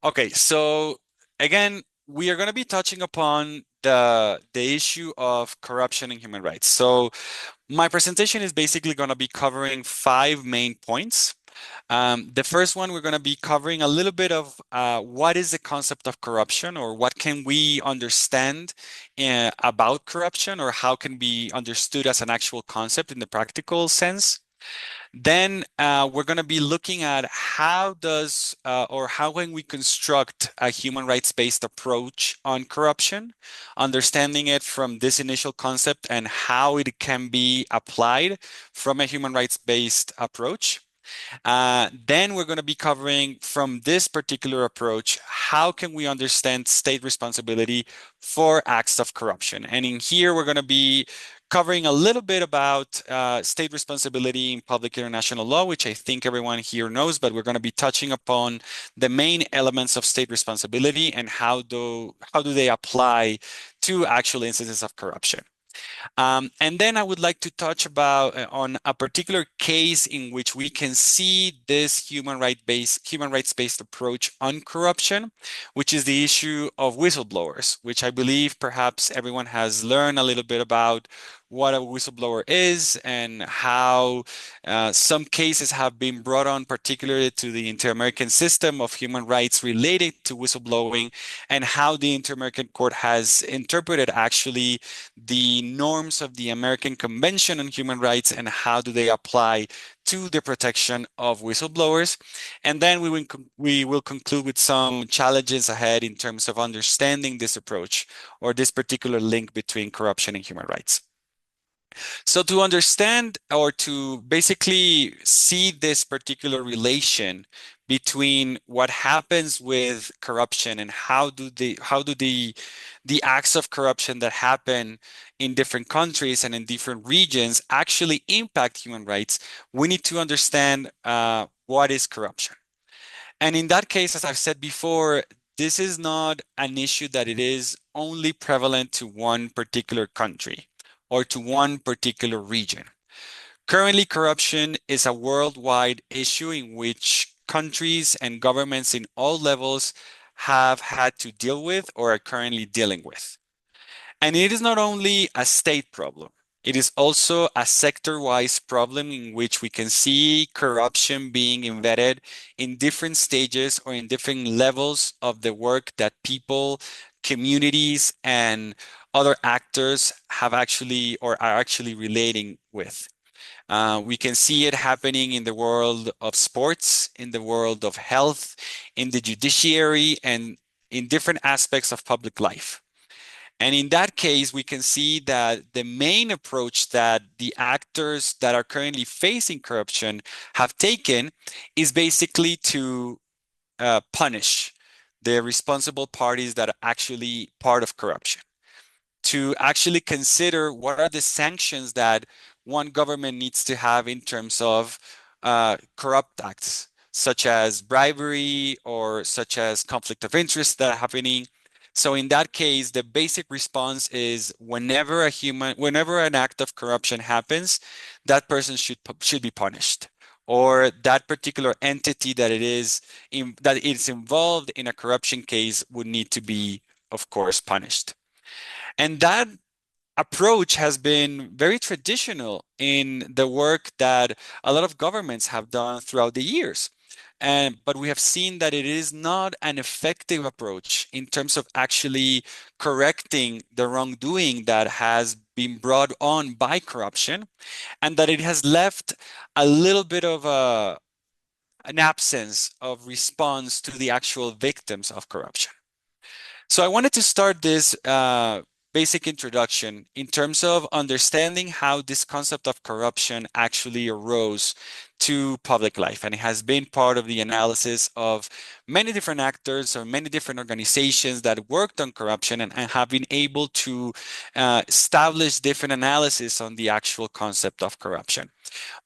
Okay, so again, we are going to be touching upon the issue of corruption and human rights. So my presentation is basically going to be covering five main points. The first one, we're going to be covering a little bit of what is the concept of corruption, or what can we understand about corruption, or how can be understood as an actual concept in the practical sense. Then we're going to be looking at how does or how can we construct a human rights-based approach on corruption, understanding it from this initial concept and how it can be applied from a human rights-based approach. Then we're going to be covering from this particular approach, how can we understand state responsibility for acts of corruption? And in here, we're going to be covering a little bit about state responsibility in public international law, which I think everyone here knows, but we're going to be touching upon the main elements of state responsibility and how do they apply to actual instances of corruption. And then I would like to touch about on a particular case in which we can see this human rights-based approach on corruption, which is the issue of whistleblowers, which I believe perhaps everyone has learned a little bit about what a whistleblower is and how some cases have been brought on, particularly to the Inter-American system of human rights related to whistleblowing, and how the Inter-American Court has interpreted actually the norms of the American Convention on Human Rights and how do they apply to the protection of whistleblowers. And then we will conclude with some challenges ahead in terms of understanding this approach or this particular link between corruption and human rights. So to understand or to basically see this particular relation between what happens with corruption and how do the acts of corruption that happen in different countries and in different regions actually impact human rights, we need to understand what is corruption. And in that case, as I've said before, this is not an issue that it is only prevalent to one particular country or to one particular region. Currently, corruption is a worldwide issue in which countries and governments in all levels have had to deal with or are currently dealing with. And it is not only a state problem, it is also a sector-wise problem in which we can see corruption being embedded in different stages or in different levels of the work that people, communities, and other actors have actually or are actually relating with. We can see it happening in the world of sports, in the world of health, in the judiciary, and in different aspects of public life. And in that case, we can see that the main approach that the actors that are currently facing corruption have taken is basically to punish the responsible parties that are actually part of corruption, to actually consider what are the sanctions that one government needs to have in terms of corrupt acts, such as bribery or such as conflict of interest that are happening. So in that case, the basic response is whenever an act of corruption happens, that person should be punished, or that particular entity that is involved in a corruption case would need to be, of course, punished. And that approach has been very traditional in the work that a lot of governments have done throughout the years. But we have seen that it is not an effective approach in terms of actually correcting the wrongdoing that has been brought on by corruption, and that it has left a little bit of an absence of response to the actual victims of corruption. So I wanted to start this basic introduction in terms of understanding how this concept of corruption actually arose to public life. And it has been part of the analysis of many different actors or many different organizations that worked on corruption and have been able to establish different analysis on the actual concept of corruption.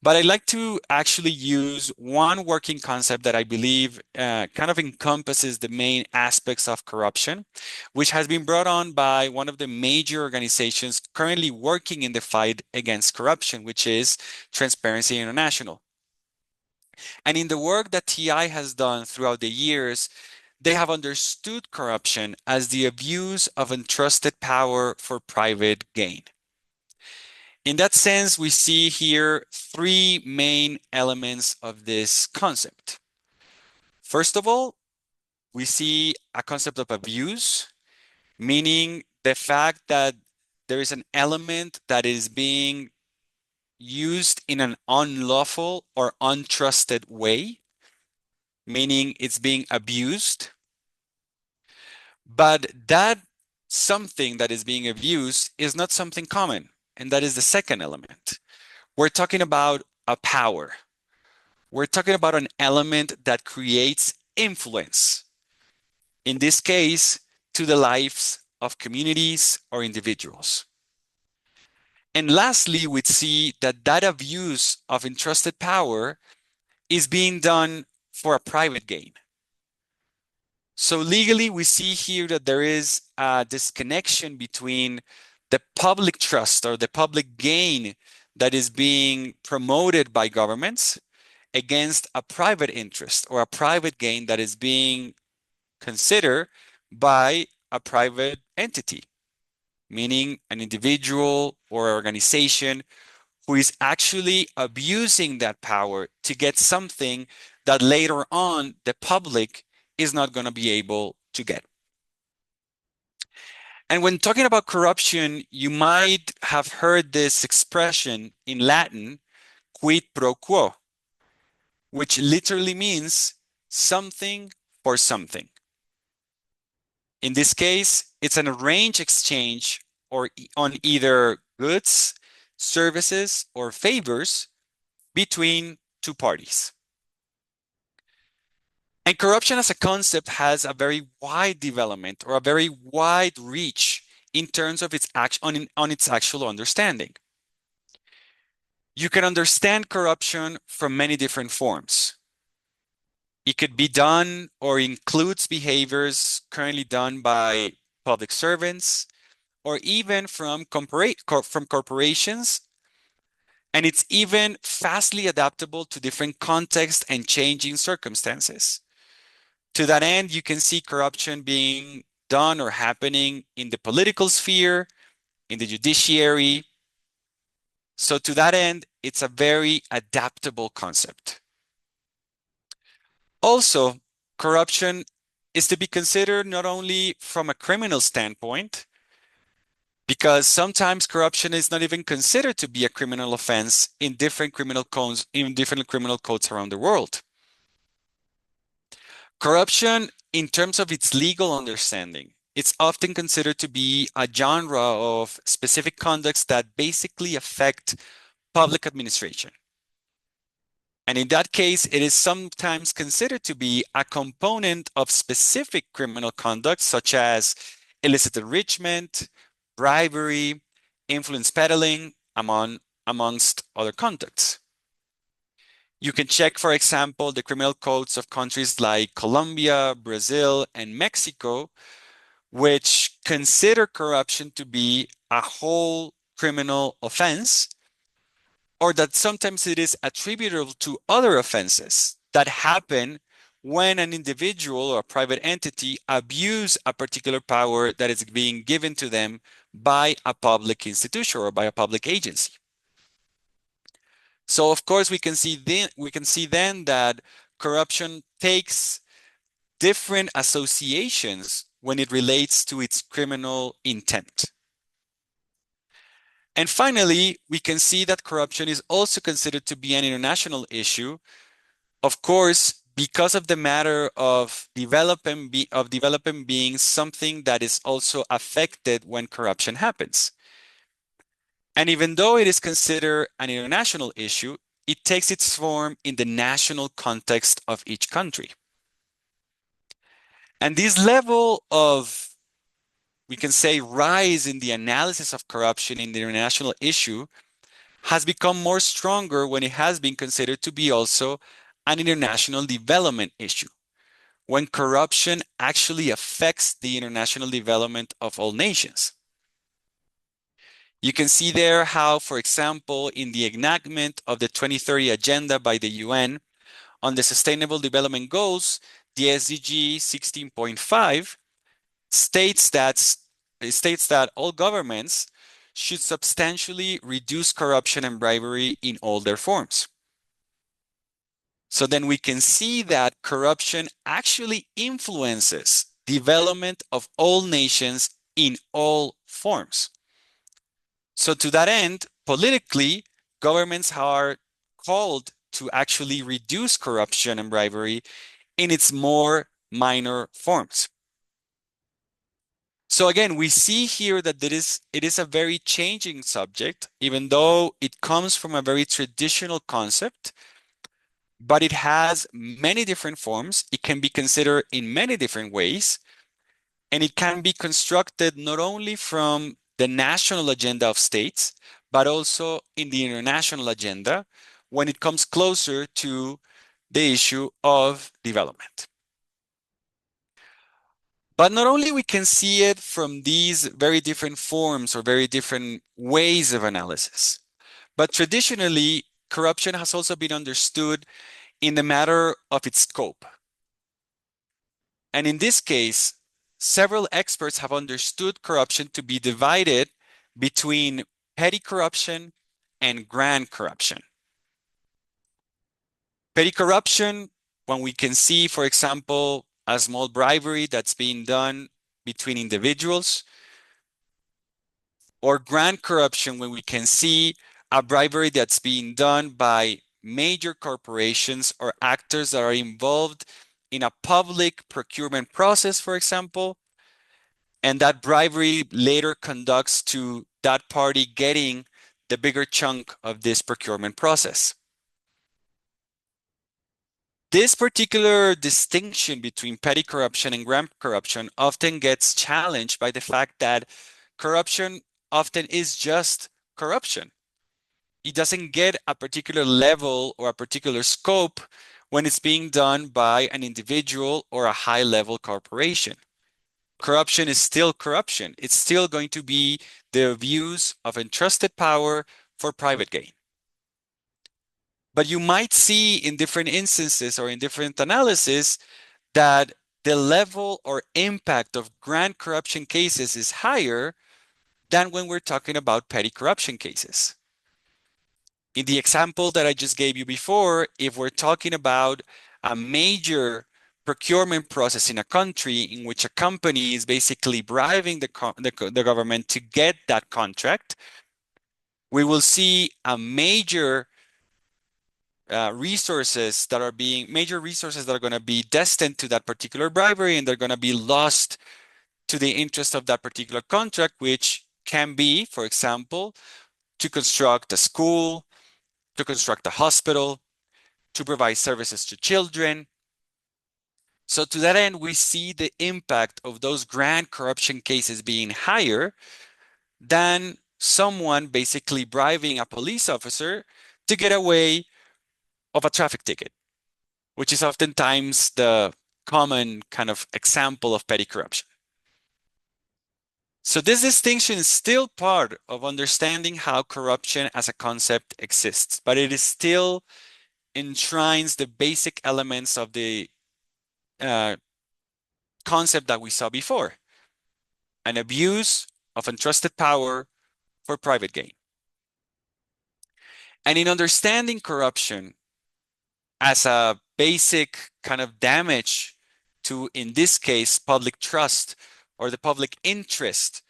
But I like to actually use one working concept that I believe kind of encompasses the main aspects of corruption, which has been brought on by one of the major organizations currently working in the fight against corruption, which is Transparency International. And in the work that TI has done throughout the years, they have understood corruption as the abuse of entrusted power for private gain. In that sense, we see here three main elements of this concept. First of all, we see a concept of abuse, meaning the fact that there is an element that is being used in an unlawful or untrusted way, meaning it's being abused. But that something that is being abused is not something common. And that is the second element. We're talking about a power. We're talking about an element that creates influence. In this case, to the lives of communities or individuals. And lastly, we'd see that that abuse of entrusted power is being done for a private gain. So legally, we see here that there is a disconnection between the public trust or the public gain that is being promoted by governments against a private interest or a private gain that is being considered by a private entity, meaning an individual or organization who is actually abusing that power to get something that later on the public is not going to be able to get. And when talking about corruption, you might have heard this expression in Latin, quid pro quo, which literally means something for something. In this case, it's an arranged exchange or on either goods, services, or favors between two parties. And corruption as a concept has a very wide development or a very wide reach in terms of its on its actual understanding. You can understand corruption from many different forms. It could be done or includes behaviors currently done by public servants or even from corporations. And it's even fastly adaptable to different contexts and changing circumstances. To that end, you can see corruption being done or happening in the political sphere, in the judiciary. So to that end, it's a very adaptable concept. Also, corruption is to be considered not only from a criminal standpoint, because sometimes corruption is not even considered to be a criminal offense in different criminal codes around the world. Corruption, in terms of its legal understanding, it's often considered to be a genre of specific conducts that basically affect public administration. And in that case, it is sometimes considered to be a component of specific criminal conduct, such as illicit enrichment, bribery, influence peddling, amongst other conducts. You can check, for example, the criminal codes of countries like Colombia, Brazil, and Mexico, which consider corruption to be a whole criminal offense, or that sometimes it is attributable to other offenses that happen when an individual or a private entity abuse a particular power that is being given to them by a public institution or by a public agency. So of course we can see then that corruption takes different associations when it relates to its criminal intent. And finally, we can see that corruption is also considered to be an international issue, of course, because of the matter of development being something that is also affected when corruption happens. And even though it is considered an international issue, it takes its form in the national context of each country. And this level of, we can say, rise in the analysis of corruption in the international issue has become more stronger when it has been considered to be also an international development issue, when corruption actually affects the international development of all nations. You can see there how, for example, in the enactment of the 2030 Agenda by the UN on the Sustainable Development Goals, the SDG 16.5 states that all governments should substantially reduce corruption and bribery in all their forms. So then we can see that corruption actually influences development of all nations in all forms. So to that end, politically, governments are called to actually reduce corruption and bribery in its more minor forms. So again, we see here that it is a very changing subject, even though it comes from a very traditional concept, but it has many different forms. It can be considered in many different ways, and it can be constructed not only from the national agenda of states, but also in the international agenda when it comes closer to the issue of development. But not only we can see it from these very different forms or very different ways of analysis, but traditionally, corruption has also been understood in the matter of its scope. And in this case, several experts have understood corruption to be divided between petty corruption and grand corruption. Petty corruption, when we can see, for example, a small bribery that's being done between individuals, or grand corruption, when we can see a bribery that's being done by major corporations or actors that are involved in a public procurement process, for example, and that bribery later conducts to that party getting the bigger chunk of this procurement process. This particular distinction between petty corruption and grand corruption often gets challenged by the fact that corruption often is just corruption. It doesn't get a particular level or a particular scope when it's being done by an individual or a high-level corporation. Corruption is still corruption. It's still going to be the abuse of entrusted power for private gain. But you might see in different instances or in different analysis that the level or impact of grand corruption cases is higher than when we're talking about petty corruption cases. In the example that I just gave you before, if we're talking about a major procurement process in a country in which a company is basically bribing the government to get that contract, we will see a major resources that are going to be destined to that particular bribery, and they're going to be lost to the interest of that particular contract, which can be, for example, to construct a school, to construct a hospital, to provide services to children. So to that end, we see the impact of those grand corruption cases being higher than someone basically bribing a police officer to get away of a traffic ticket, which is oftentimes the common kind of example of petty corruption. So this distinction is still part of understanding how corruption as a concept exists, but it is still enshrines the basic elements of the concept that we saw before, an abuse of entrusted power for private gain. And in understanding corruption as a basic kind of damage to, in this case, public trust or the public interest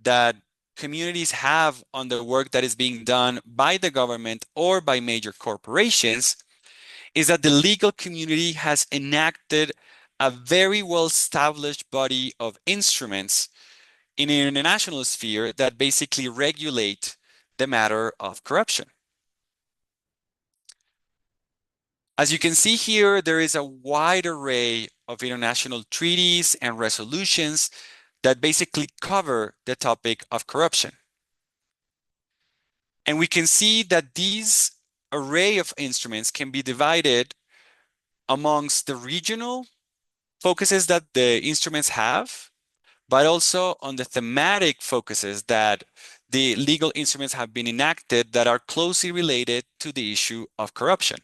that communities have on the work that is being done by the government or by major corporations, is that the legal community has enacted a very well-established body of instruments in an international sphere that basically regulate the matter of corruption. As you can see here, there is a wide array of international treaties and resolutions that basically cover the topic of corruption. And we can see that these array of instruments can be divided amongst the regional focuses that the instruments have, but also on the thematic focuses that the legal instruments have been enacted that are closely related to the issue of corruption.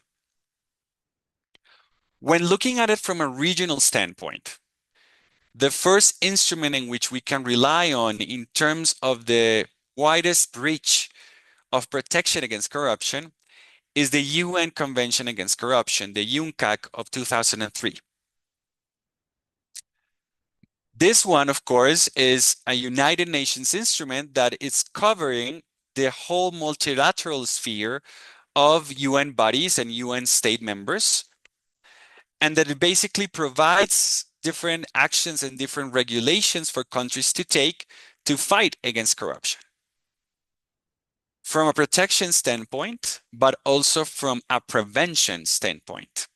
When looking at it from a regional standpoint, the first instrument in which we can rely on in terms of the widest reach of protection against corruption is the UN Convention Against Corruption, the UNCAC of 2003. This one, of course, is a United Nations instrument that is covering the whole multilateral sphere of UN bodies and UN state members, and that it basically provides different actions and different regulations for countries to take to fight against corruption from a protection standpoint, but also from a prevention standpoint.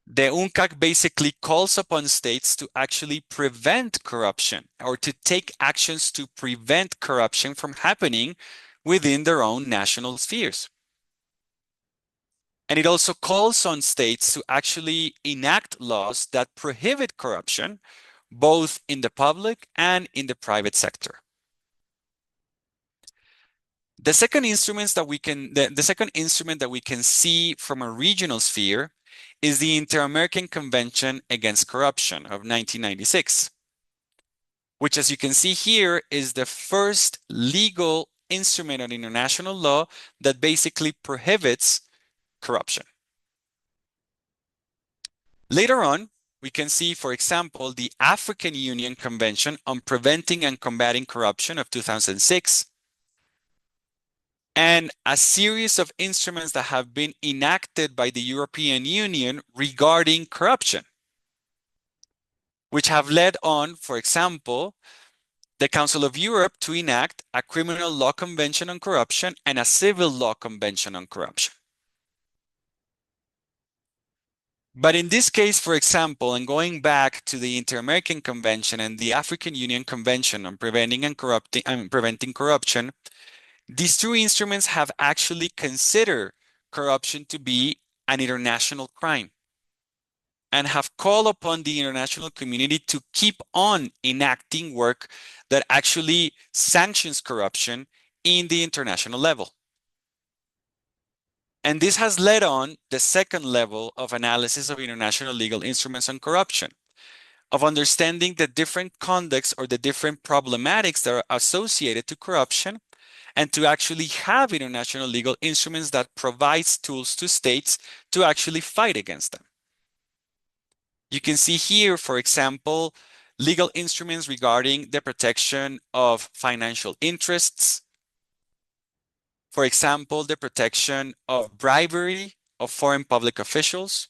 The UNCAC basically calls upon states to actually prevent corruption or to take actions to prevent corruption from happening within their own national spheres. And it also calls on states to actually enact laws that prohibit corruption, both in the public and in the private sector. The second instrument that we can see from a regional sphere is the Inter-American Convention Against Corruption of 1996, which, as you can see here, is the first legal instrument of international law that basically prohibits corruption. Later on, we can see, for example, the African Union Convention on Preventing and Combating Corruption of 2006, and a series of instruments that have been enacted by the European Union regarding corruption, which have led on, for example, the Council of Europe to enact a criminal law convention on corruption and a civil law convention on corruption. But in this case, for example, and going back to the Inter-American Convention and the African Union Convention on Preventing Corruption, these two instruments have actually considered corruption to be an international crime and have called upon the international community to keep on enacting work that actually sanctions corruption in the international level. And this has led on the second level of analysis of international legal instruments on corruption, of understanding the different contexts or the different problematics that are associated to corruption, and to actually have international legal instruments that provides tools to states to actually fight against them. You can see here, for example, legal instruments regarding the protection of financial interests. For example, the protection of bribery of foreign public officials.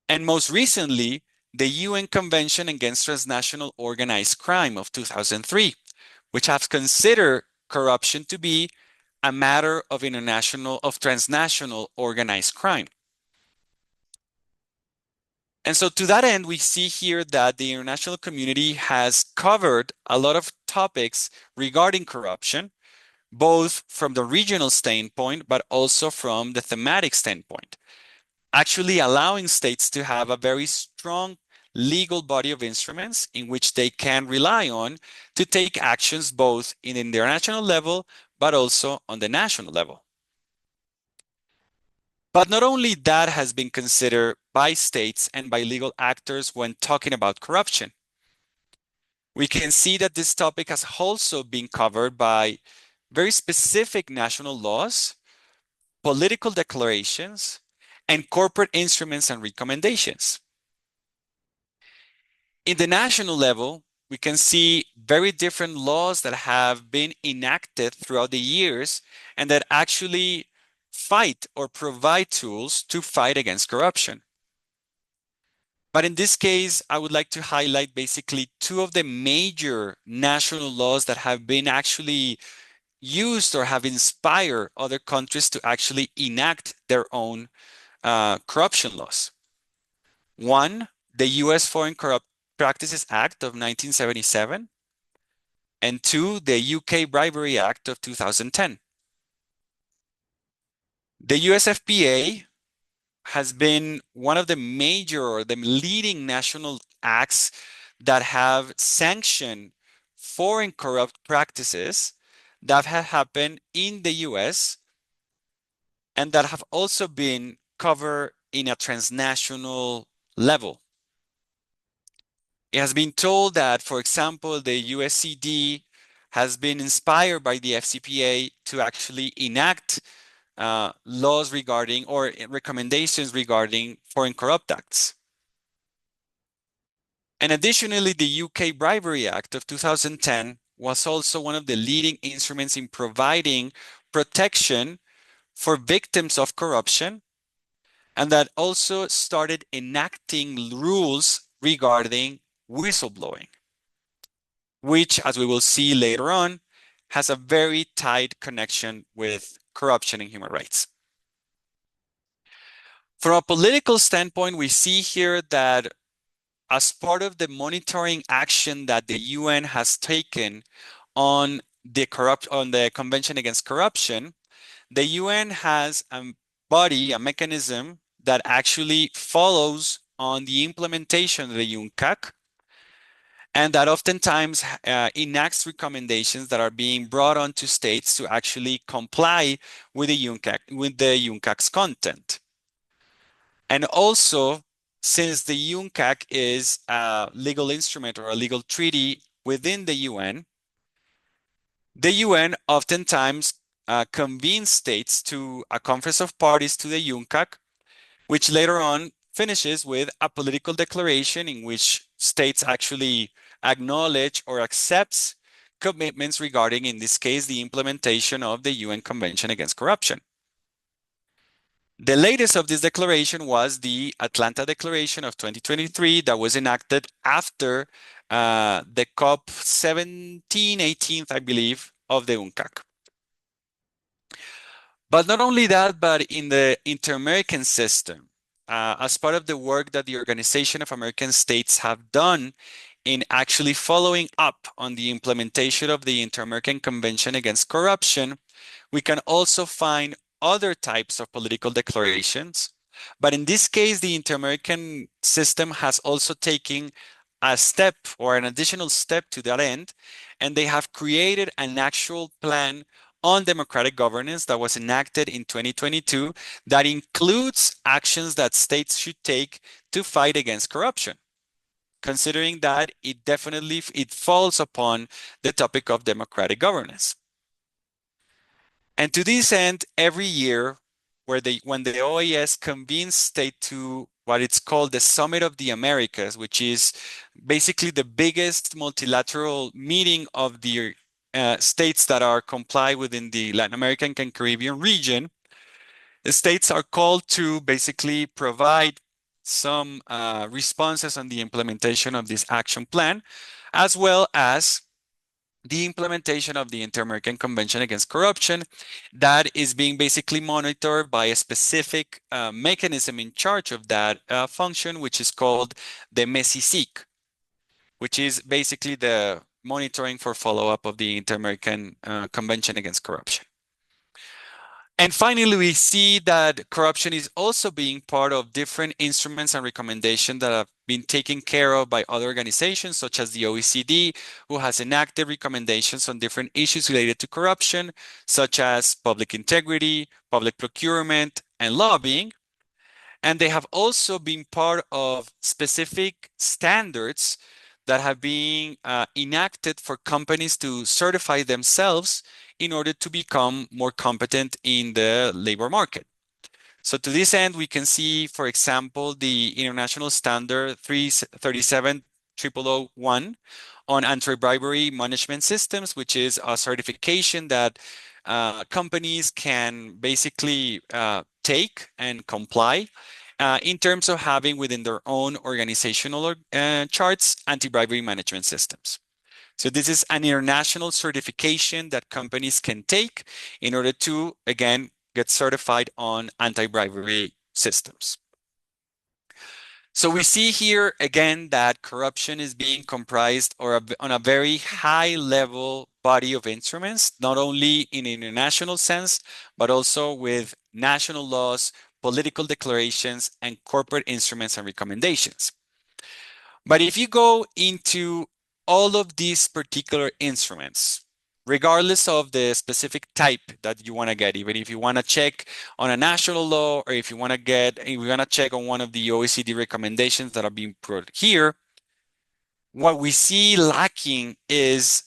And most recently, the UN Convention Against Transnational Organized Crime of 2003, which has considered corruption to be a matter of transnational organized crime. And so to that end, we see here that the international community has covered a lot of topics regarding corruption, both from the regional standpoint, but also from the thematic standpoint, actually allowing states to have a very strong legal body of instruments in which they can rely on to take actions both in the international level, but also on the national level. But not only that has been considered by states and by legal actors when talking about corruption. We can see that this topic has also been covered by very specific national laws, political declarations, and corporate instruments and recommendations. In the national level, we can see very different laws that have been enacted throughout the years and that actually fight or provide tools to fight against corruption. But in this case, I would like to highlight basically two of the major national laws that have been actually used or have inspired other countries to actually enact their own corruption laws. One, the U.S. Foreign Corrupt Practices Act of 1977, and two, the UK Bribery Act of 2010. The USFPA has been one of the major or the leading national acts that have sanctioned foreign corrupt practices that have happened in the US and that have also been covered in a transnational level. It has been told that, for example, the USCD has been inspired by the FCPA to actually enact laws regarding or recommendations regarding foreign corrupt acts. And additionally, the UK Bribery Act of 2010 was also one of the leading instruments in providing protection for victims of corruption, and that also started enacting rules regarding whistleblowing, which, as we will see later on, has a very tight connection with corruption and human rights. From a political standpoint, we see here that as part of the monitoring action that the UN has taken on the Convention Against Corruption, the UN has a body, a mechanism that actually follows on the implementation of the UNCAC, and that oftentimes enacts recommendations that are being brought onto states to actually comply with the UNCAC's content. And also, since the UNCAC is a legal instrument or a legal treaty within the UN oftentimes convenes states to a conference of parties to the UNCAC, which later on finishes with a political declaration in which states actually acknowledge or accepts commitments regarding, in this case, the implementation of the UN Convention Against Corruption. The latest of this declaration was the Atlanta Declaration of 2023 that was enacted after the COP 17, 18th, I believe, of the UNCAC. But not only that, but in the Inter-American system, as part of the work that the Organization of American States have done in actually following up on the implementation of the Inter-American Convention Against Corruption, we can also find other types of political declarations. But in this case, the Inter-American system has also taken a step or an additional step to that end, and they have created an actual plan on democratic governance that was enacted in 2022 that includes actions that states should take to fight against corruption, considering that it falls upon the topic of democratic governance. And to this end, every year, when the OAS convenes state to what it's called the Summit of the Americas, which is basically the biggest multilateral meeting of the states that are comply within the Latin American and Caribbean region, the states are called to basically provide some responses on the implementation of this action plan, as well as the implementation of the Inter-American Convention Against Corruption that is being basically monitored by a specific mechanism in charge of that function, which is called the MESICIC, which is basically the monitoring for follow-up of the Inter-American Convention Against Corruption. And finally, we see that corruption is also being part of different instruments and recommendations that have been taken care of by other organizations, such as the OECD, who has enacted recommendations on different issues related to corruption, such as public integrity, public procurement, and lobbying. And they have also been part of specific standards that have been enacted for companies to certify themselves in order to become more competent in the labor market. So to this end, we can see, for example, the International Standard 37001 on anti-bribery management systems, which is a certification that companies can basically take and comply in terms of having within their own organizational charts anti-bribery management systems. So this is an international certification that companies can take in order to, again, get certified on anti-bribery systems. So we see here again that corruption is being comprised on a very high level body of instruments, not only in an international sense, but also with national laws, political declarations, and corporate instruments and recommendations. But if you go into all of these particular instruments, regardless of the specific type that you want to get. Even if you want to check on a national law, or if you want to check on one of the OECD recommendations that are being put here, what we see lacking is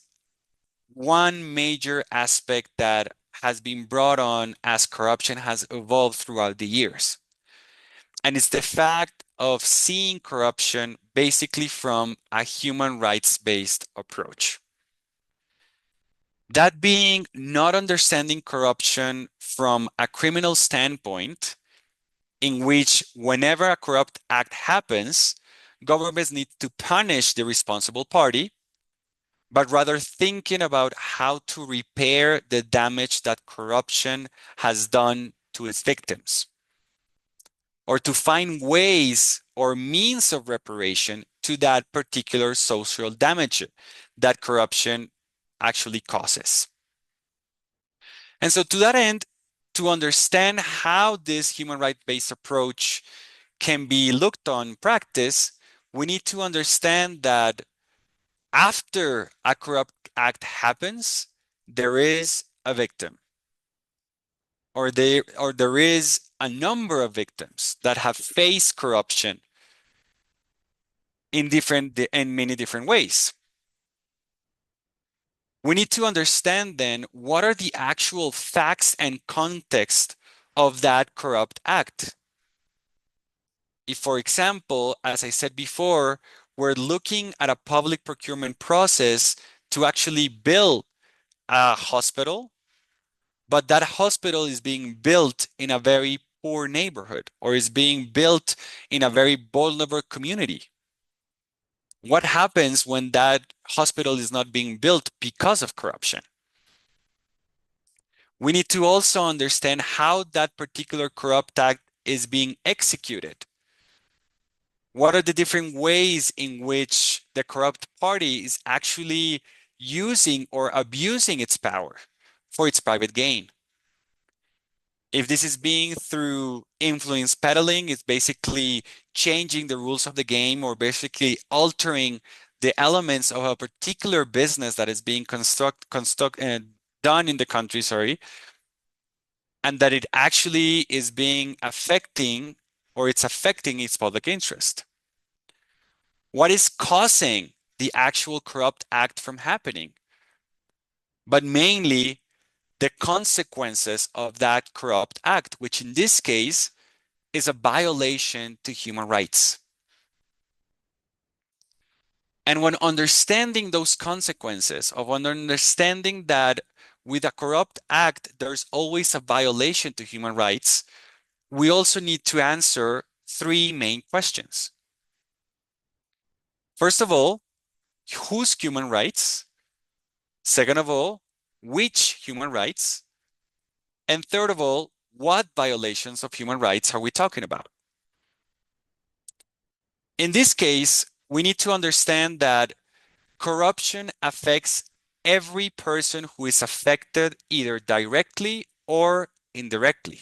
one major aspect that has been brought on as corruption has evolved throughout the years. And it's the fact of seeing corruption basically from a human rights-based approach. That being not understanding corruption from a criminal standpoint, in which whenever a corrupt act happens, governments need to punish the responsible party, but rather thinking about how to repair the damage that corruption has done to its victims, or to find ways or means of reparation to that particular social damage that corruption actually causes. And so to that end, to understand how this human rights-based approach can be looked on practice, we need to understand that after a corrupt act happens, there is a victim, or there is a number of victims that have faced corruption in many different ways. We need to understand then what are the actual facts and context of that corrupt act. If, for example, as I said before, we're looking at a public procurement process to actually build a hospital, but that hospital is being built in a very poor neighborhood, or is being built in a very vulnerable community. What happens when that hospital is not being built because of corruption? We need to also understand how that particular corrupt act is being executed. What are the different ways in which the corrupt party is actually using or abusing its power for its private gain? If this is being through influence peddling, it's basically changing the rules of the game, or basically altering the elements of a particular business that is being done in the country, sorry, and that it actually is being affecting, or it's affecting its public interest. What is causing the actual corrupt act from happening? But mainly the consequences of that corrupt act, which in this case is a violation to human rights. And when understanding those consequences of understanding that with a corrupt act, there's always a violation to human rights, we also need to answer three main questions. First of all, whose human rights? Second of all, which human rights? And third of all, what violations of human rights are we talking about? In this case, we need to understand that corruption affects every person who is affected either directly or indirectly.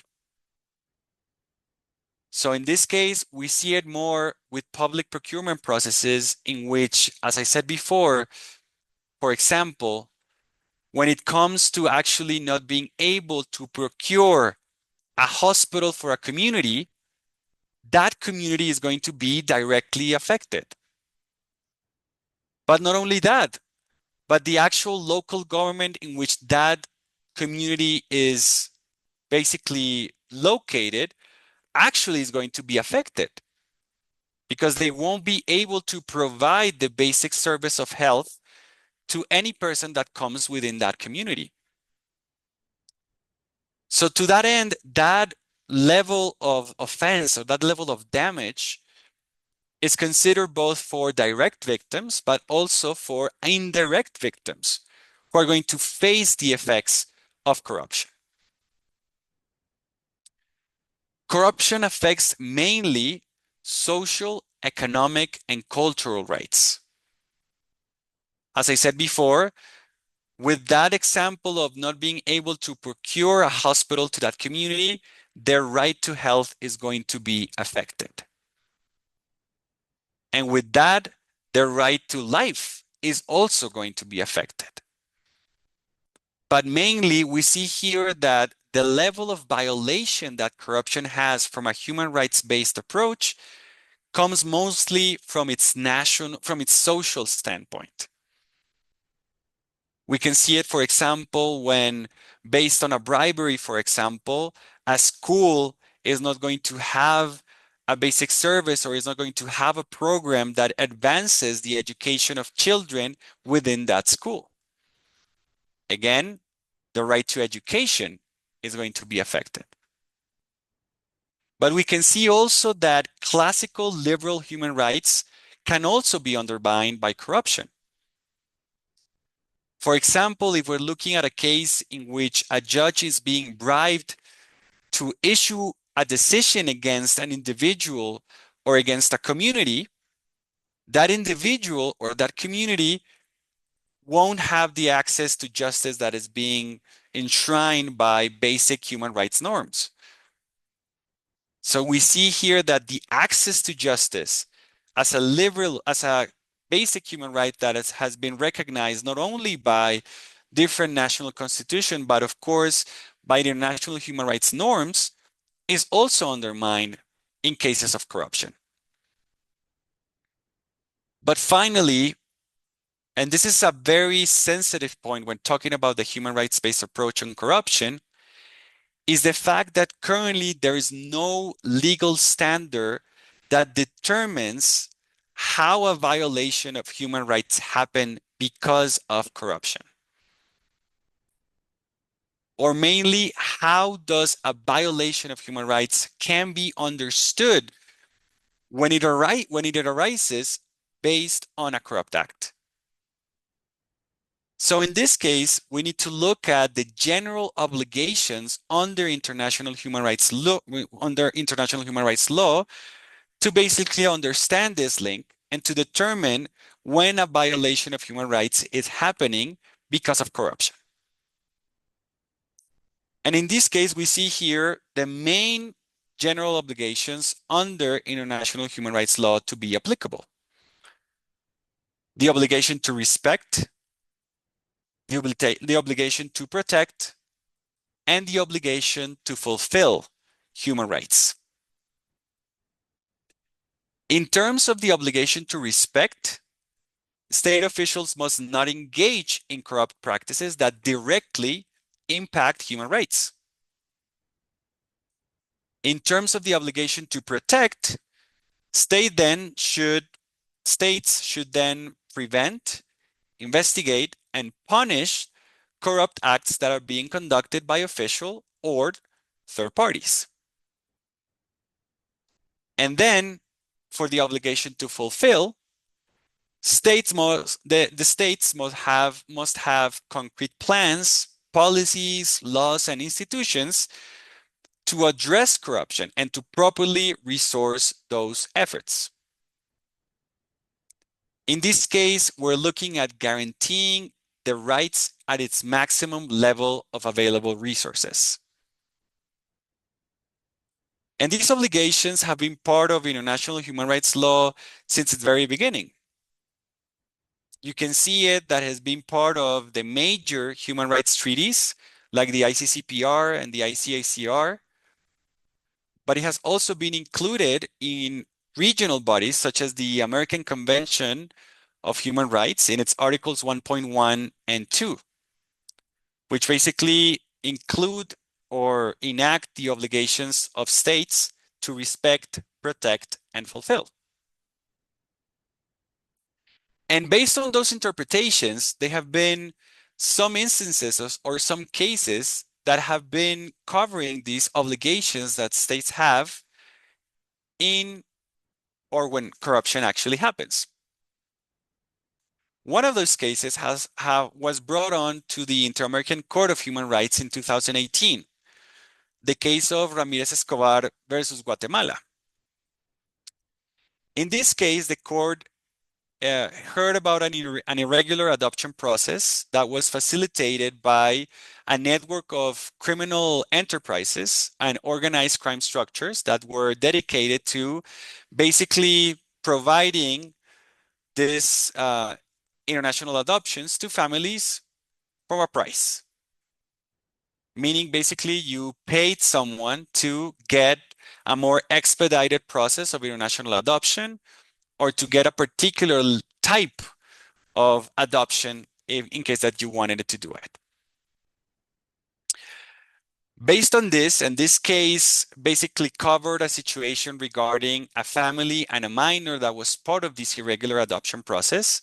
So in this case, we see it more with public procurement processes in which, as I said before, for example, when it comes to actually not being able to procure a hospital for a community, that community is going to be directly affected. But not only that, but the actual local government in which that community is basically located actually is going to be affected, because they won't be able to provide the basic service of health to any person that comes within that community. So to that end, that level of offense, or that level of damage, is considered both for direct victims, but also for indirect victims who are going to face the effects of corruption. Corruption affects mainly social, economic, and cultural rights. As I said before, with that example of not being able to procure a hospital to that community, their right to health is going to be affected. And with that, their right to life is also going to be affected. But mainly, we see here that the level of violation that corruption has from a human rights-based approach comes mostly from from its social standpoint. We can see it, for example, when based on a bribery, for example, a school is not going to have a basic service or is not going to have a program that advances the education of children within that school. Again, the right to education is going to be affected. But we can see also that classical liberal human rights can also be undermined by corruption. For example, if we're looking at a case in which a judge is being bribed to issue a decision against an individual or against a community, that individual or that community won't have the access to justice that is being enshrined by basic human rights norms. So we see here that the access to justice as a basic human right that has been recognized not only by different national constitutions, but of course by international human rights norms, is also undermined in cases of corruption. But finally, and this is a very sensitive point when talking about the human rights-based approach on corruption, is the fact that currently there is no legal standard that determines how a violation of human rights happen because of corruption. Or mainly, how does a violation of human rights can be understood when it arises based on a corrupt act. So in this case, we need to look at the general obligations under international human rights law, to basically understand this link and to determine when a violation of human rights is happening because of corruption. And in this case, we see here the main general obligations under international human rights law to be applicable. The obligation to respect, the obligation to protect, and the obligation to fulfill human rights. In terms of the obligation to respect, state officials must not engage in corrupt practices that directly impact human rights. In terms of the obligation to protect, states should then prevent, investigate, and punish corrupt acts that are being conducted by official or third parties. And then for the obligation to fulfill, the states must have concrete plans, policies, laws, and institutions to address corruption and to properly resource those efforts. In this case, we're looking at guaranteeing the rights at its maximum level of available resources. And these obligations have been part of international human rights law since its very beginning. You can see it that has been part of the major human rights treaties like the ICCPR and the ICACR, but it has also been included in regional bodies such as the American Convention of Human Rights in its Articles 1.1 and 2, which basically include or enact the obligations of states to respect, protect, and fulfill. And based on those interpretations, there have been some instances or some cases that have been covering these obligations that states have in or when corruption actually happens. One of those cases was brought on to the Inter-American Court of Human Rights in 2018, the case of Ramirez Escobar versus Guatemala. In this case, the court heard about an irregular adoption process that was facilitated by a network of criminal enterprises and organized crime structures that were dedicated to basically providing this international adoptions to families for a price. meaning basically you paid someone to get a more expedited process of international adoption or to get a particular type of adoption in case that you wanted it to do it. Based on this, and this case basically covered a situation regarding a family and a minor that was part of this irregular adoption process.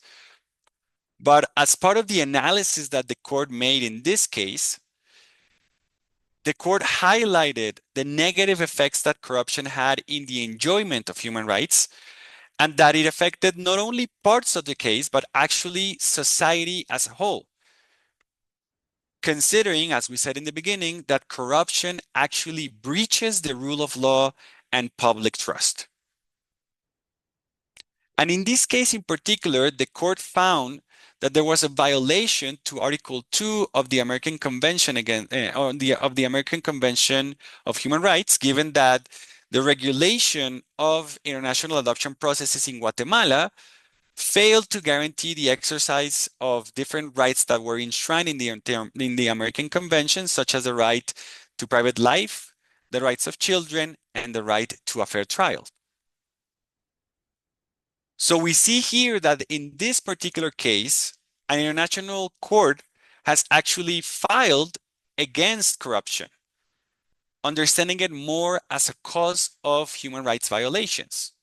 But as part of the analysis that the court made in this case, the court highlighted the negative effects that corruption had in the enjoyment of human rights, and that it affected not only parts of the case, but actually society as a whole. Considering, as we said in the beginning, that corruption actually breaches the rule of law and public trust. And in this case in particular, the court found that there was a violation to Article 2 of the American Convention of the American Convention of Human Rights, given that the regulation of international adoption processes in Guatemala failed to guarantee the exercise of different rights that were enshrined in the American Convention, such as the right to private life, the rights of children, and the right to a fair trial. So we see here that in this particular case, an international court has actually filed against corruption, understanding it more as a cause of human rights violations.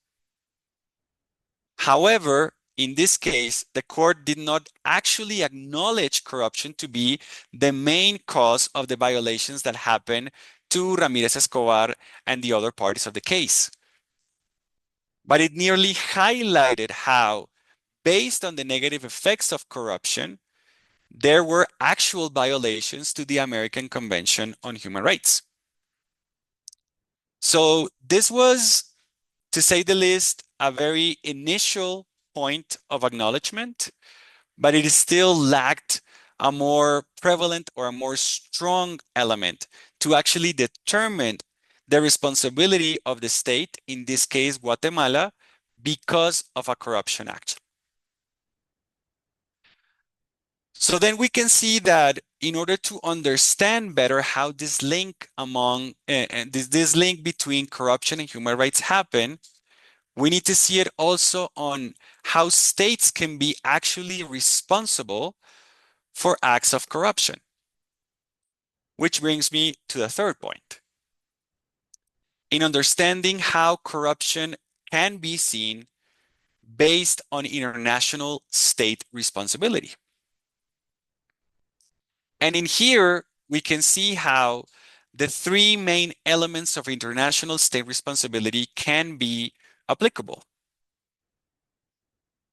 However, in this case, the court did not actually acknowledge corruption to be the main cause of the violations that happened to Ramirez Escobar and the other parties of the case. But it merely highlighted how, based on the negative effects of corruption, there were actual violations to the American Convention on Human Rights. So this was, to say the least, a very initial point of acknowledgement, but it still lacked a more prevalent or a more strong element to actually determine the responsibility of the state, in this case, Guatemala, because of a corruption act. So then we can see that in order to understand better how this link among this link between corruption and human rights happen, we need to see it also on how states can be actually responsible for acts of corruption. Which brings me to the third point. In understanding how corruption can be seen based on international state responsibility. And in here, we can see how the three main elements of international state responsibility can be applicable.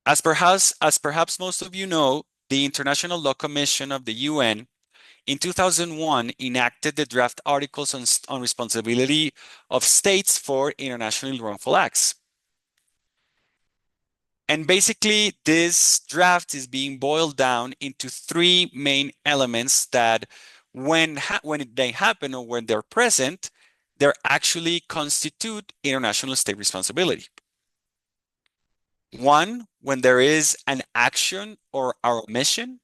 As perhaps most of you know, the International Law Commission of the UN in 2001 enacted the draft articles on responsibility of states for internationally wrongful acts. And basically, this draft is being boiled down into three main elements that when they happen or when they're present, they actually constitute international state responsibility. One, when there is an action or an omission.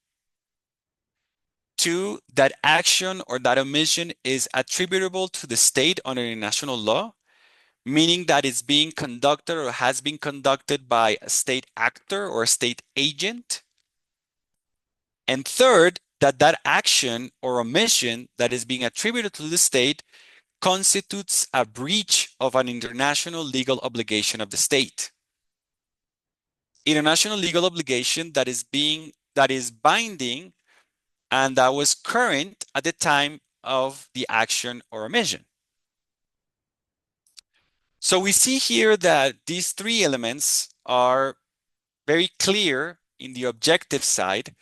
Two, that action or that omission is attributable to the state under international law, meaning that it's being conducted or has been conducted by a state actor or a state agent. And third, that action or omission that is being attributed to the state constitutes a breach of an international legal obligation of the state. International legal obligation that is binding and that was current at the time of the action or omission. So we see here that these three elements are very clear in the objective side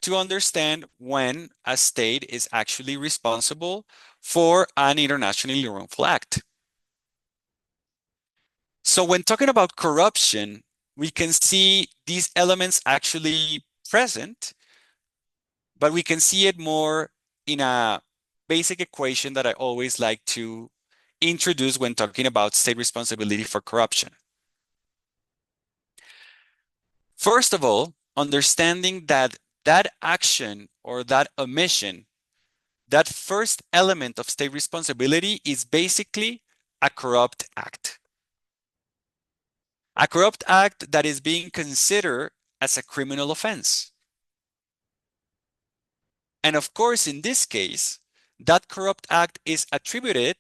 to understand when a state is actually responsible for an internationally wrongful act. So when talking about corruption, we can see these elements actually present, but we can see it more in a basic equation that I always like to introduce when talking about state responsibility for corruption. First of all, understanding that action or that omission that first element of state responsibility is basically a corrupt act. A corrupt act that is being considered as a criminal offense. And of course, in this case, that corrupt act is attributed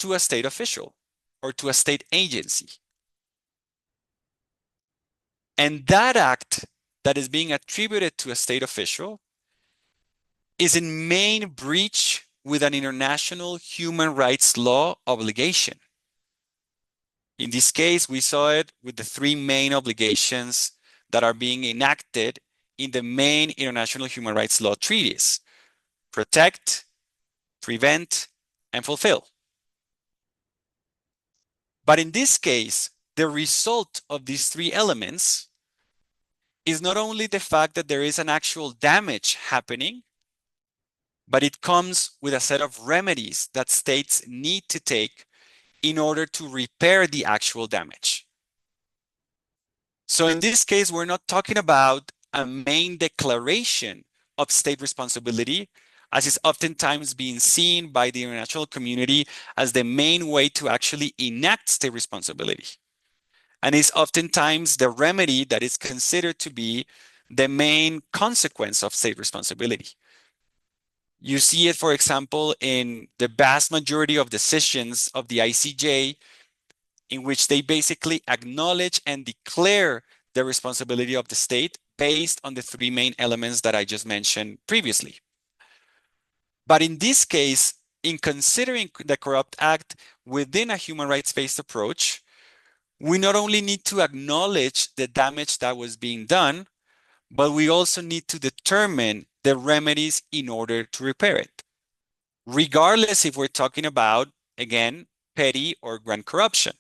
to a state official or to a state agency. And that act that is being attributed to a state official is in main breach with an international human rights law obligation. In this case, we saw it with the three main obligations that are being enacted in the main international human rights law treaties: protect, prevent, and fulfill. But in this case, the result of these three elements is not only the fact that there is an actual damage happening, but it comes with a set of remedies that states need to take in order to repair the actual damage. So in this case, we're not talking about a main declaration of state responsibility, as is oftentimes being seen by the international community as the main way to actually enact state responsibility. And is oftentimes the remedy that is considered to be the main consequence of state responsibility. You see it, for example, in the vast majority of decisions of the ICJ, in which they basically acknowledge and declare the responsibility of the state based on the three main elements that I just mentioned previously. But in this case, in considering the corrupt act within a human rights-based approach, we not only need to acknowledge the damage that was being done, but we also need to determine the remedies in order to repair it. Regardless if we're talking about, again, petty or grand corruption.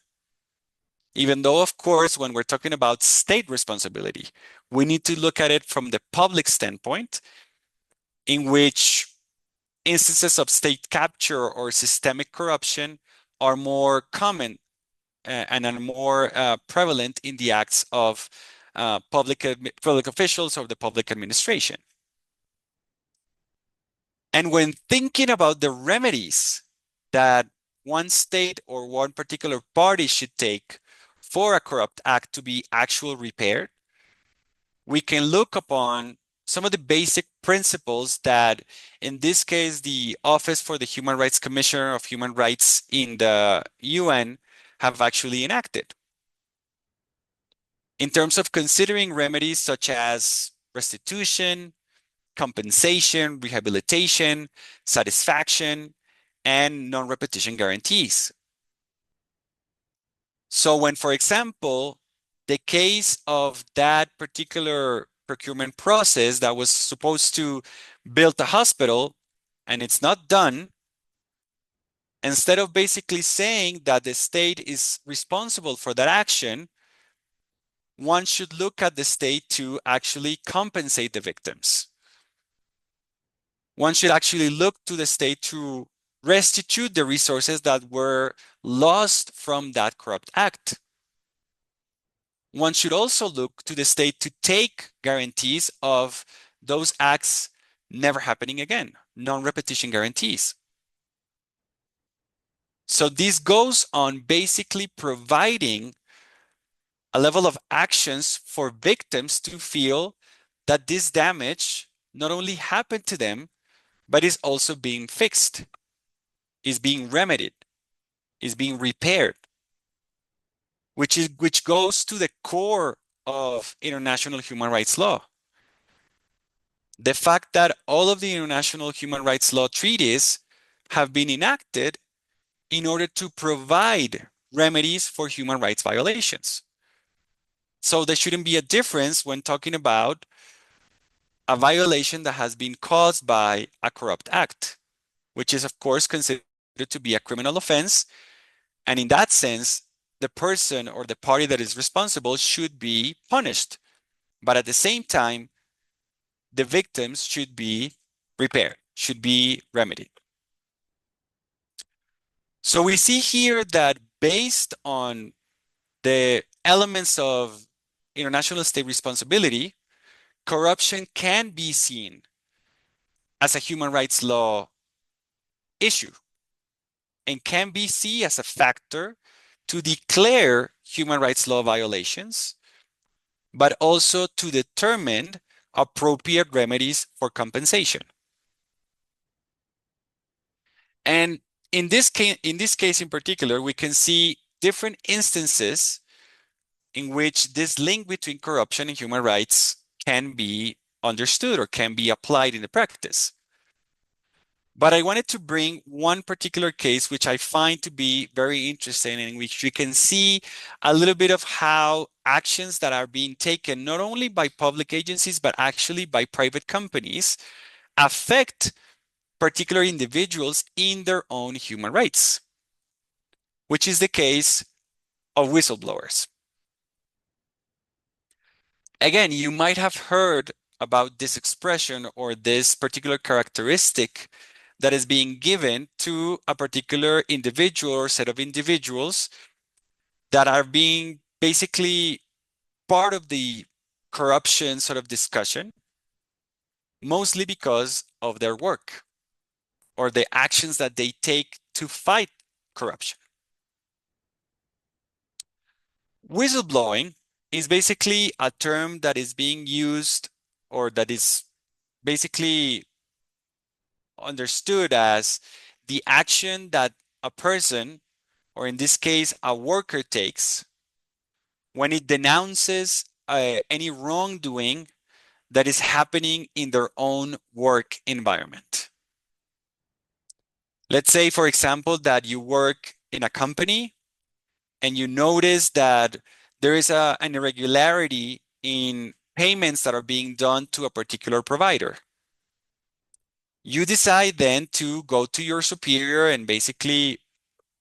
Even though, of course, when we're talking about state responsibility, we need to look at it from the public standpoint, in which instances of state capture or systemic corruption are more common and are more prevalent in the acts of public officials or the public administration. And when thinking about the remedies that one state or one particular party should take for a corrupt act to be actually repaired, we can look upon some of the basic principles that, in this case, the Office for the Human Rights Commissioner of Human Rights in the UN have actually enacted. In terms of considering remedies such as restitution, compensation, rehabilitation, satisfaction, and non-repetition guarantees. So when, for example, the case of that particular procurement process that was supposed to build a hospital and it's not done, instead of basically saying that the state is responsible for that action, one should look at the state to actually compensate the victims. One should actually look to the state to restitute the resources that were lost from that corrupt act. One should also look to the state to take guarantees of those acts never happening again, non-repetition guarantees. So this goes on basically providing a level of actions for victims to feel that this damage not only happened to them, but is also being fixed, is being remedied, is being repaired, which goes to the core of international human rights law. The fact that all of the international human rights law treaties have been enacted in order to provide remedies for human rights violations. So there shouldn't be a difference when talking about a violation that has been caused by a corrupt act, which is of course considered to be a criminal offense. And in that sense, the person or the party that is responsible should be punished. But at the same time, the victims should be repaired, should be remedied. So we see here that based on the elements of international state responsibility, corruption can be seen as a human rights law issue and can be seen as a factor to declare human rights law violations, but also to determine appropriate remedies for compensation. And in this case in particular, we can see different instances in which this link between corruption and human rights can be understood or can be applied in the practice. But I wanted to bring one particular case which I find to be very interesting, in which we can see a little bit of how actions that are being taken not only by public agencies but actually by private companies affect particular individuals in their own human rights, which is the case of whistleblowers. Again, you might have heard about this expression or this particular characteristic that is being given to a particular individual or set of individuals that are being basically part of the corruption sort of discussion, mostly because of their work or the actions that they take to fight corruption. Whistleblowing is basically a term that is being used or that is basically understood as the action that a person, or in this case, a worker takes when it denounces any wrongdoing that is happening in their own work environment. Let's say, for example, that you work in a company and you notice that there is an irregularity in payments that are being done to a particular provider. You decide then to go to your superior and basically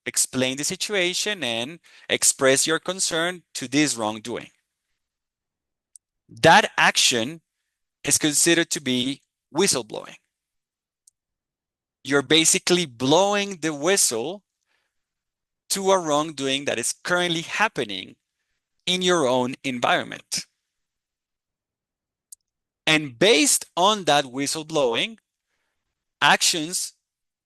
explain the situation and express your concern to this wrongdoing. That action is considered to be whistleblowing. You're basically blowing the whistle to a wrongdoing that is currently happening in your own environment. And based on that whistleblowing, actions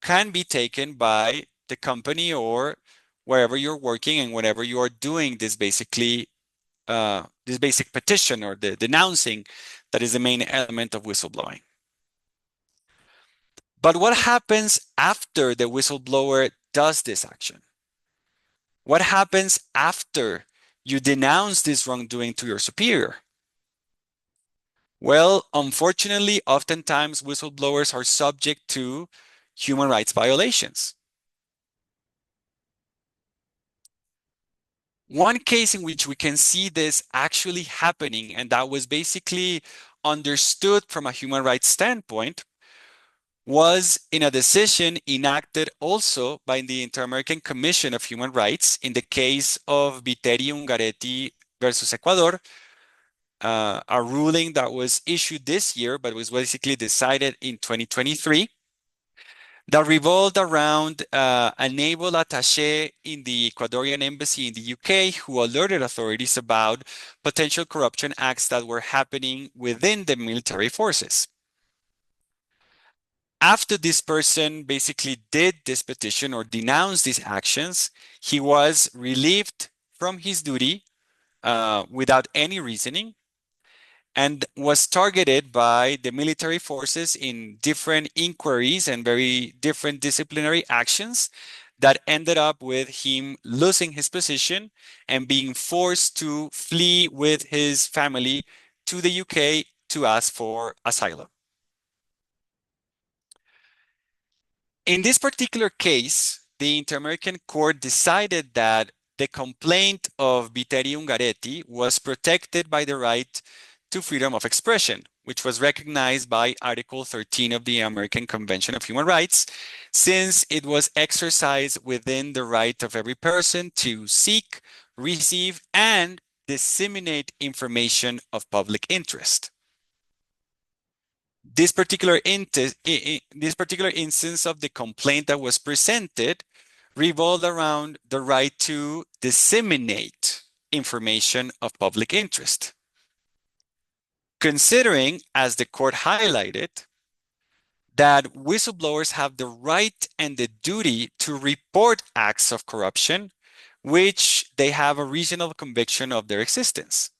can be taken by the company or wherever you're working and whenever you are doing this basically this basic petition or the denouncing that is the main element of whistleblowing. But what happens after the whistleblower does this action? What happens after you denounce this wrongdoing to your superior? Well, unfortunately, oftentimes whistleblowers are subject to human rights violations. One case in which we can see this actually happening, and that was basically understood from a human rights standpoint, was in a decision enacted also by the Inter-American Commission of Human Rights in the case of Viteri Ungaretti versus Ecuador, a ruling that was issued this year, but was basically decided in 2023, that revolved around a naval attaché in the Ecuadorian embassy in the UK who alerted authorities about potential corruption acts that were happening within the military forces. After this person basically did this petition or denounced these actions, he was relieved from his duty without any reasoning and was targeted by the military forces in different inquiries and very different disciplinary actions that ended up with him losing his position and being forced to flee with his family to the UK to ask for asylum. In this particular case, the Inter-American Court decided that the complaint of Viteri Ungaretti was protected by the right to freedom of expression, which was recognized by Article 13 of the American Convention of Human Rights, since it was exercised within the right of every person to seek, receive, and disseminate information of public interest. This particular instance of the complaint that was presented revolved around the right to disseminate information of public interest. Considering, as the court highlighted, that whistleblowers have the right and the duty to report acts of corruption, which they have a reasonable conviction of their existence.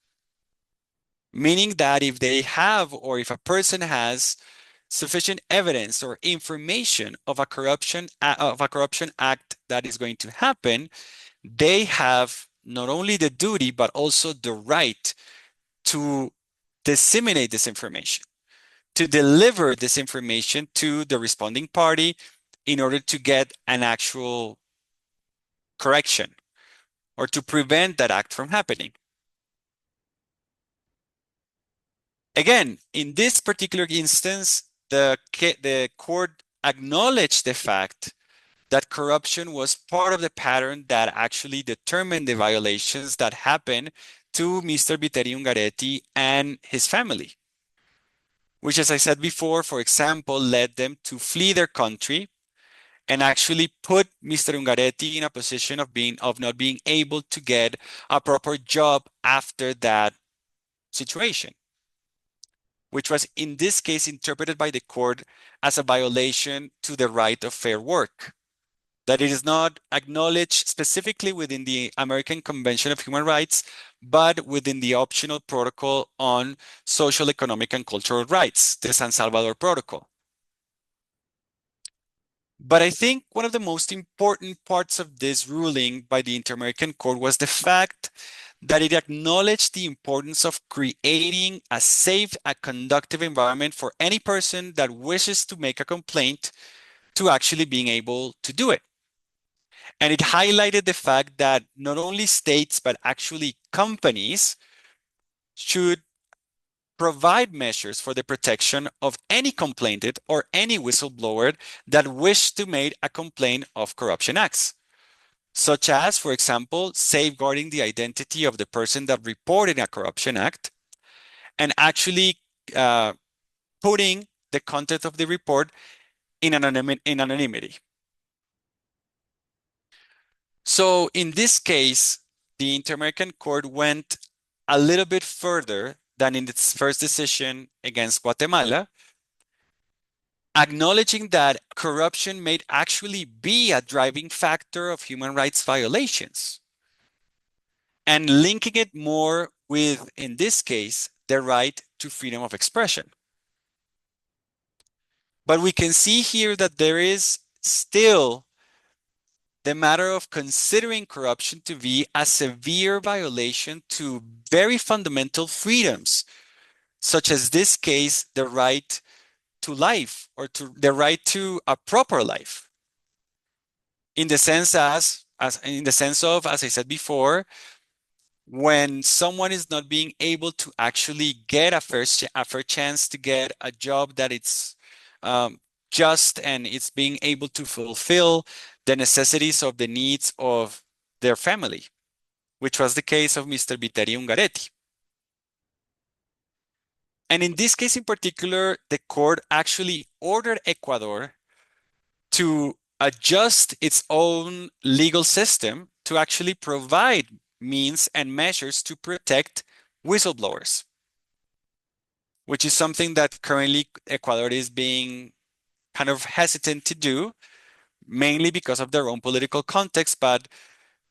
Meaning that if they have, or if a person has sufficient evidence or information of a corruption act that is going to happen, they have not only the duty but also the right to disseminate this information, to deliver this information to the responding party in order to get an actual correction or to prevent that act from happening. Again, in this particular instance, the court acknowledged the fact that corruption was part of the pattern that actually determined the violations that happened to Mr. Viteri Ungaretti and his family, which, as I said before, for example, led them to flee their country and actually put Mr. Ungaretti in a position of not being able to get a proper job after that situation, which was in this case interpreted by the court as a violation to the right of fair work, that it is not acknowledged specifically within the American Convention of Human Rights, but within the optional protocol on social, economic, and cultural rights, the San Salvador Protocol. But I think one of the most important parts of this ruling by the Inter-American Court was the fact that it acknowledged the importance of creating a safe and conducive environment for any person that wishes to make a complaint to actually being able to do it. And it highlighted the fact that not only states, but actually companies should provide measures for the protection of any complainant or any whistleblower that wish to make a complaint of corruption acts, such as, for example, safeguarding the identity of the person that reported a corruption act and actually putting the content of the report in anonymity. So in this case, the Inter-American Court went a little bit further than in its first decision against Guatemala, acknowledging that corruption may actually be a driving factor of human rights violations and linking it more with, in this case, the right to freedom of expression. But we can see here that there is still the matter of considering corruption to be a severe violation to very fundamental freedoms, such as this case, the right to life or to the right to a proper life. In the sense of, as I said before, when someone is not being able to actually get a fair chance to get a job that it's just and it's being able to fulfill the necessities of the needs of their family, which was the case of Mr. Viteri Ungaretti. And in this case in particular, the court actually ordered Ecuador to adjust its own legal system to actually provide means and measures to protect whistleblowers, which is something that currently Ecuador is being kind of hesitant to do, mainly because of their own political context, but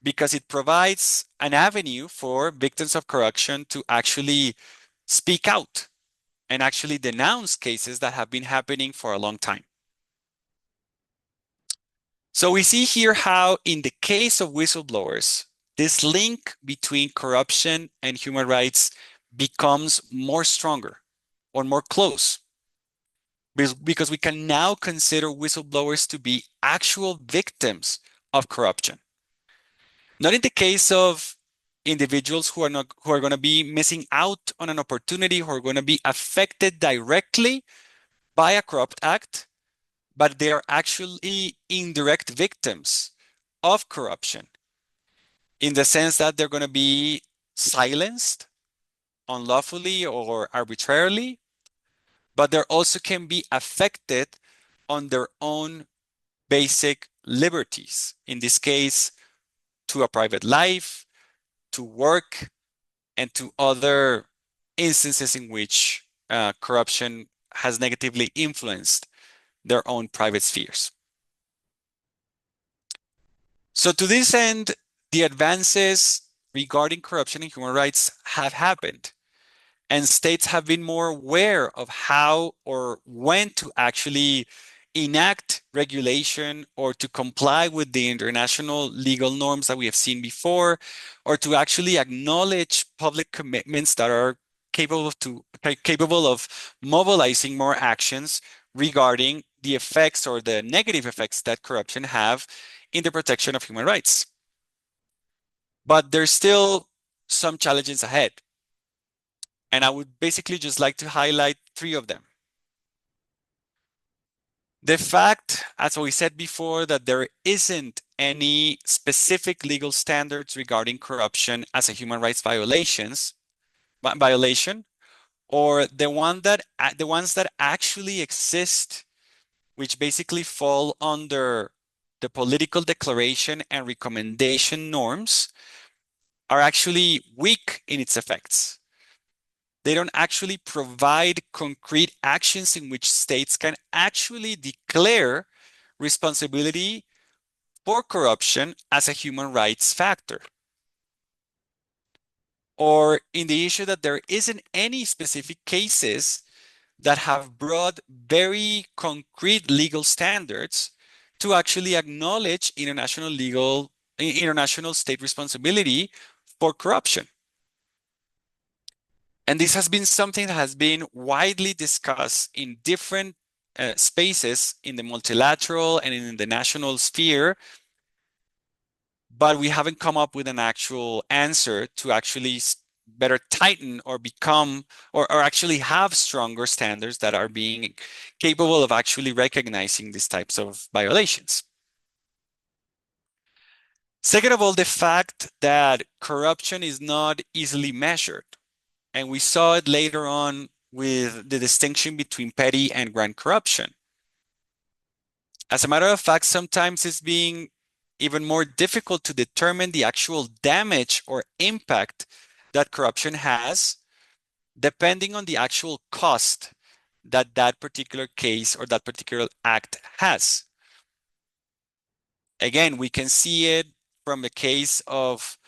because it provides an avenue for victims of corruption to actually speak out and actually denounce cases that have been happening for a long time. So we see here how in the case of whistleblowers, this link between corruption and human rights becomes more stronger or more close, because we can now consider whistleblowers to be actual victims of corruption. Not in the case of individuals who are going to be missing out on an opportunity, who are going to be affected directly by a corrupt act, but they are actually indirect victims of corruption in the sense that they're going to be silenced unlawfully or arbitrarily, but they also can be affected on their own basic liberties. In this case, to a private life, to work, and to other instances in which corruption has negatively influenced their own private spheres. So to this end, the advances regarding corruption and human rights have happened, and states have been more aware of how or when to actually enact regulation or to comply with the international legal norms that we have seen before, or to actually acknowledge public commitments that are capable of mobilizing more actions regarding the effects or the negative effects that corruption have in the protection of human rights. But there's still some challenges ahead. And I would basically just like to highlight three of them. The fact, as we said before, that there isn't any specific legal standards regarding corruption as a human rights violation, or the ones that actually exist, which basically fall under the political declaration and recommendation norms, are actually weak in its effects. They don't actually provide concrete actions in which states can actually declare responsibility for corruption as a human rights factor. Or in the issue that there isn't any specific cases that have brought very concrete legal standards to actually acknowledge international state responsibility for corruption. And this has been something that has been widely discussed in different spaces in the multilateral and in the national sphere, but we haven't come up with an actual answer to actually better tighten or become or actually have stronger standards that are being capable of actually recognizing these types of violations. Second of all, the fact that corruption is not easily measured. And we saw it later on with the distinction between petty and grand corruption. As a matter of fact, sometimes it's being even more difficult to determine the actual damage or impact that corruption has, depending on the actual cost that that particular case or that particular act has. Again, we can see it from the case of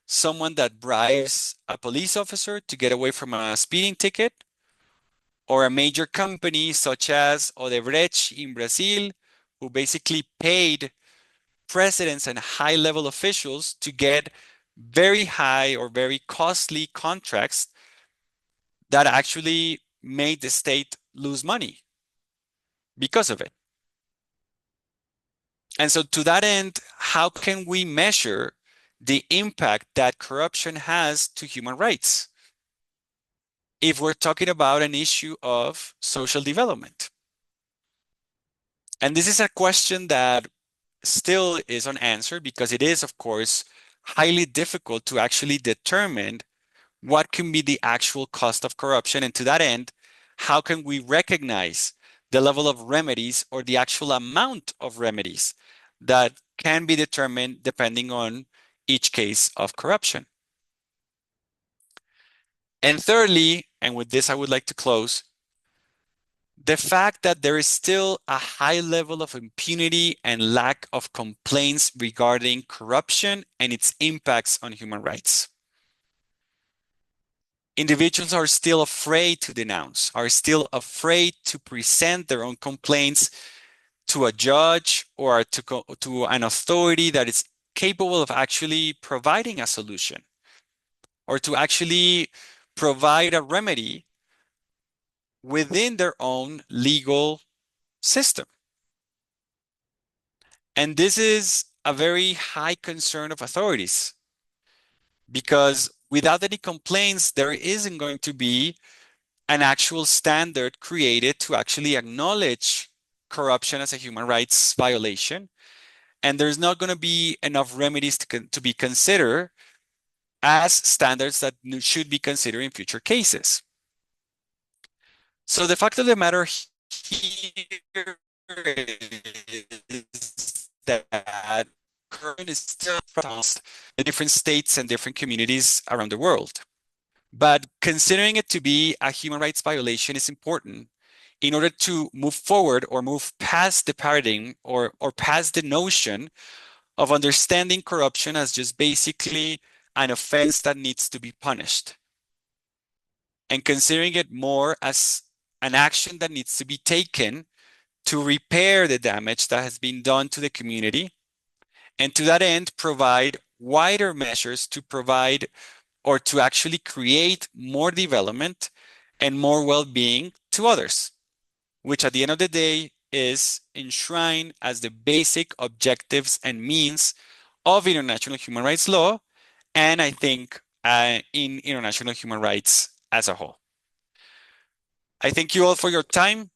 someone that bribes a police officer to get away from a speeding ticket, or a major company such as Odebrecht in Brazil, who basically paid presidents and high-level officials to get very high or very costly contracts that actually made the state lose money because of it. And so to that end, how can we measure the impact that corruption has to human rights if we're talking about an issue of social development? And this is a question that still is unanswered because it is, of course, highly difficult to actually determine what can be the actual cost of corruption. And to that end, how can we recognize the level of remedies or the actual amount of remedies that can be determined depending on each case of corruption? And thirdly, and with this I would like to close, the fact that there is still a high level of impunity and lack of complaints regarding corruption and its impacts on human rights. Individuals are still afraid to denounce, are still afraid to present their own complaints to a judge or to an authority that is capable of actually providing a solution or to actually provide a remedy within their own legal system. And this is a very high concern of authorities because without any complaints, there isn't going to be an actual standard created to actually acknowledge corruption as a human rights violation. And there's not going to be enough remedies to be considered as standards that should be considered in future cases. So the fact of the matter here is that corruption is still across the different states and different communities around the world. But considering it to be a human rights violation is important in order to move forward or move past the paradigm or past the notion of understanding corruption as just basically an offense that needs to be punished and considering it more as an action that needs to be taken to repair the damage that has been done to the community, and to that end, provide wider measures to provide or to actually create more development and more well-being to others, which at the end of the day is enshrined as the basic objectives and means of international human rights law, and I think in international human rights as a whole. I thank you all for your time.